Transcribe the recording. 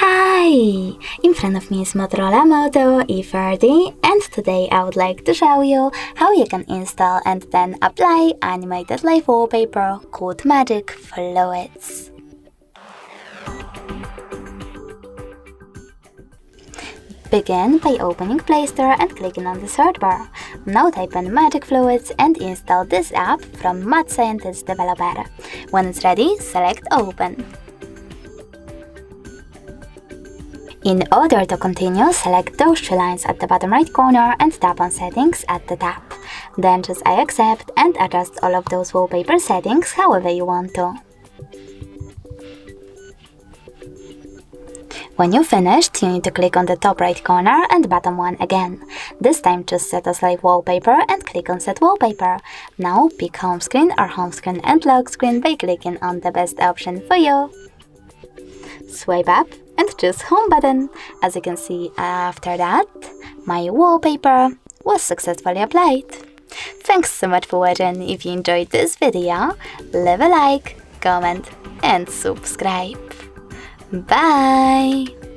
Hi! In front of me is Motorola Moto E40 and today I would like to show you how you can install and then apply animated live wallpaper called Magic Fluids. Begin by opening Play Store and clicking on the search bar. Now type in Magic Fluids and install this app from Mad Scientist developer. When it's ready, select Open. In order to continue, select those two lines at the bottom right corner and tap on Settings at the top. Then choose I accept and adjust all of those wallpaper settings however you want to. When you're finished, you need to click on the top right corner and bottom one again. This time choose Set as Live Wallpaper and click on Set Wallpaper. Now pick Home Screen or Home Screen and Lock Screen by clicking on the best option for you. Swipe up and choose Home button. As you can see, after that, my wallpaper was successfully applied. Thanks so much for watching. If you enjoyed this video, leave a like, comment and subscribe. Bye!